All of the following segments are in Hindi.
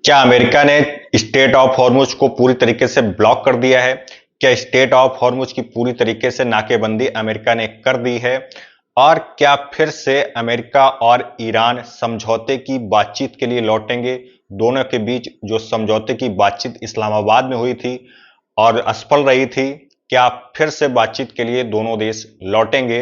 क्या अमेरिका ने स्टेट ऑफ हॉर्मुज को पूरी तरीके से ब्लॉक कर दिया है? क्या स्टेट ऑफ हॉर्मुज की पूरी तरीके से नाकेबंदी अमेरिका ने कर दी है? और क्या फिर से अमेरिका और ईरान समझौते की बातचीत के लिए लौटेंगे? दोनों के बीच जो समझौते की बातचीत इस्लामाबाद में हुई थी और असफल रही थी, क्या फिर से बातचीत के लिए दोनों देश लौटेंगे?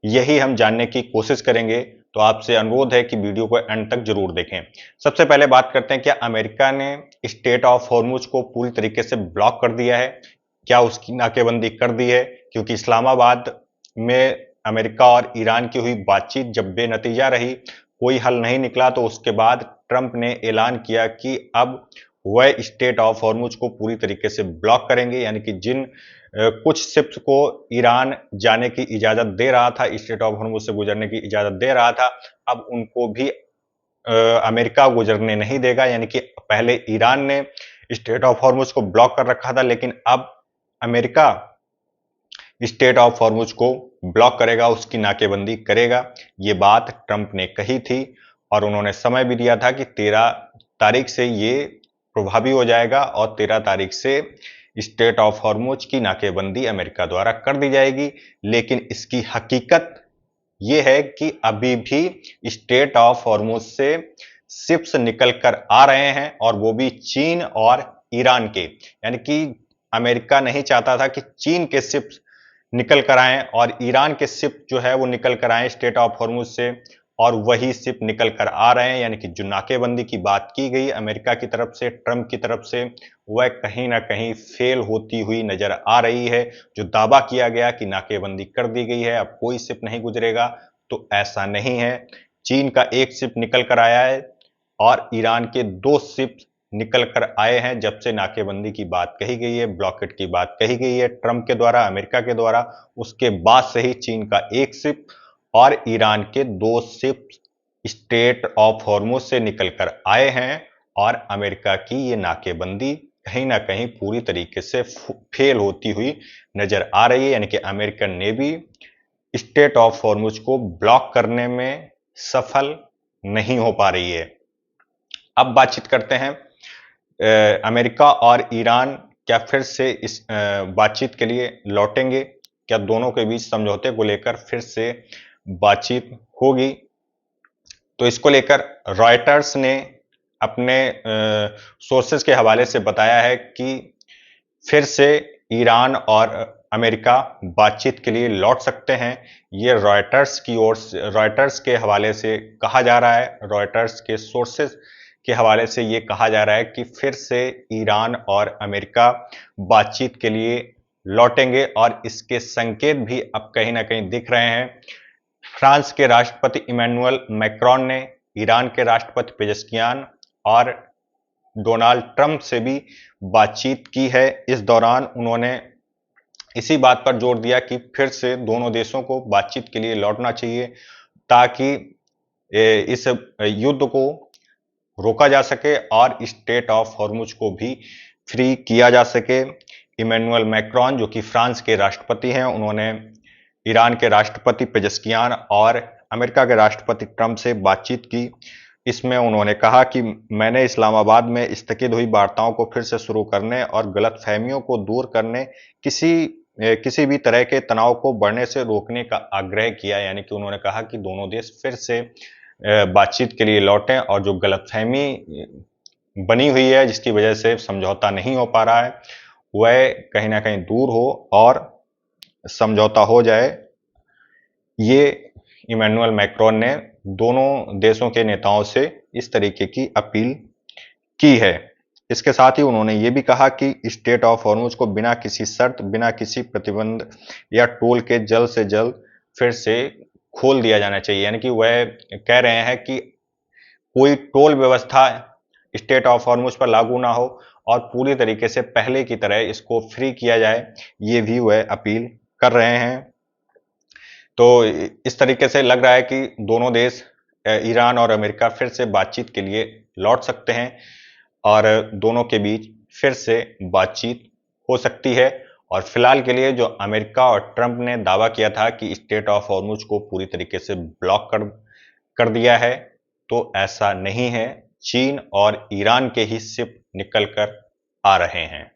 यही हम जानने की कोशिश करेंगे। तो आपसे अनुरोध है कि वीडियो को एंड तक जरूर देखें। सबसे पहले बात करते हैं, क्या अमेरिका ने स्टेट ऑफ हॉर्मुज को पूरी तरीके से ब्लॉक कर दिया है? क्या उसकी नाकेबंदी कर दी है? क्योंकि इस्लामाबाद में अमेरिका और ईरान की हुई बातचीत जब बेनतीजा रही, कोई हल नहीं निकला, तो उसके बाद ट्रंप ने ऐलान किया कि अब वह स्टेट ऑफ हॉर्मुज को पूरी तरीके से ब्लॉक करेंगे। यानी कि जिन कुछ शिप्स को ईरान जाने की इजाजत दे रहा था, स्टेट ऑफ हॉर्मुज से गुजरने की इजाजत दे रहा था, अब उनको भी अमेरिका गुजरने नहीं देगा। यानी कि पहले ईरान ने स्टेट ऑफ हॉर्मुज को ब्लॉक कर रखा था, लेकिन अब अमेरिका स्टेट ऑफ हॉर्मुज को ब्लॉक करेगा, उसकी नाकेबंदी करेगा। ये बात ट्रंप ने कही थी और उन्होंने समय भी दिया था कि 13 तारीख से ये प्रभावी हो जाएगा और 13 तारीख से स्टेट ऑफ हॉर्मुज की नाकेबंदी अमेरिका द्वारा कर दी जाएगी। लेकिन इसकी हकीकत ये है कि अभी भी स्टेट ऑफ हॉर्मुज से शिप्स निकल कर आ रहे हैं, और वो भी चीन और ईरान के। यानी कि अमेरिका नहीं चाहता था कि चीन के शिप्स निकल कर आए और ईरान के शिप जो है वो निकल कर आए स्टेट ऑफ हॉर्मुज से, और वही शिप निकल कर आ रहे हैं। यानी कि जो नाकेबंदी की बात की गई अमेरिका की तरफ से, ट्रंप की तरफ से, वह कहीं ना कहीं फेल होती हुई नजर आ रही है। जो दावा किया गया कि नाकेबंदी कर दी गई है, अब कोई शिप नहीं गुजरेगा, तो ऐसा नहीं है। चीन का एक शिप निकल कर आया है और ईरान के 2 शिप निकल कर आए हैं जब से नाकेबंदी की बात कही गई है, ब्लॉकेट की बात कही गई है ट्रंप के द्वारा, अमेरिका के द्वारा। उसके बाद से ही चीन का एक शिप और ईरान के 2 शिप स्टेट ऑफ हॉर्मुज से निकलकर आए हैं, और अमेरिका की ये नाकेबंदी कहीं ना कहीं पूरी तरीके से फेल होती हुई नजर आ रही है। यानी कि American navy state of Hormuz को ब्लॉक करने में सफल नहीं हो पा रही है। अब बातचीत करते हैं, अमेरिका और ईरान क्या फिर से इस बातचीत के लिए लौटेंगे? क्या दोनों के बीच समझौते को लेकर फिर से बातचीत होगी? तो इसको लेकर रॉयटर्स ने अपने सोर्सेज के हवाले से बताया है कि फिर से ईरान और अमेरिका बातचीत के लिए लौट सकते हैं। ये रॉयटर्स की ओर से, रॉयटर्स के हवाले से कहा जा रहा है, रॉयटर्स के सोर्सेज के हवाले से ये कहा जा रहा है कि फिर से ईरान और अमेरिका बातचीत के लिए लौटेंगे, और इसके संकेत भी अब कहीं ना कहीं दिख रहे हैं। फ्रांस के राष्ट्रपति इमैनुअल मैक्रोन ने ईरान के राष्ट्रपति पेजेस्कियान और डोनाल्ड ट्रंप से भी बातचीत की है। इस दौरान उन्होंने इसी बात पर जोर दिया कि फिर से दोनों देशों को बातचीत के लिए लौटना चाहिए, ताकि इस युद्ध को रोका जा सके और स्टेट ऑफ हॉर्मुज को भी फ्री किया जा सके। इमैनुअल मैक्रोन, जो कि फ्रांस के राष्ट्रपति हैं, उन्होंने ईरान के राष्ट्रपति पेजेस्कियान और अमेरिका के राष्ट्रपति ट्रंप से बातचीत की। इसमें उन्होंने कहा कि मैंने इस्लामाबाद में स्थगित हुई वार्ताओं को फिर से शुरू करने और गलतफहमियों को दूर करने, किसी भी तरह के तनाव को बढ़ने से रोकने का आग्रह किया। यानी कि उन्होंने कहा कि दोनों देश फिर से बातचीत के लिए लौटें और जो गलतफहमी बनी हुई है, जिसकी वजह से समझौता नहीं हो पा रहा है, वह कहीं ना कहीं दूर हो और समझौता हो जाए। ये इमैनुअल मैक्रोन ने दोनों देशों के नेताओं से इस तरीके की अपील की है। इसके साथ ही उन्होंने ये भी कहा कि स्टेट ऑफ हॉर्मुज को बिना किसी शर्त, बिना किसी प्रतिबंध या टोल के जल्द से जल्द फिर से खोल दिया जाना चाहिए। यानी कि वह कह रहे हैं कि कोई टोल व्यवस्था स्टेट ऑफ हॉर्मुज पर लागू ना हो और पूरी तरीके से पहले की तरह इसको फ्री किया जाए, ये भी वह अपील कर रहे हैं। तो इस तरीके से लग रहा है कि दोनों देश, ईरान और अमेरिका, फिर से बातचीत के लिए लौट सकते हैं और दोनों के बीच फिर से बातचीत हो सकती है। और फिलहाल के लिए जो अमेरिका और ट्रंप ने दावा किया था कि स्टेट ऑफ हॉर्मुज को पूरी तरीके से ब्लॉक कर दिया है, तो ऐसा नहीं है। चीन और ईरान के ही शिप निकलकर आ रहे हैं।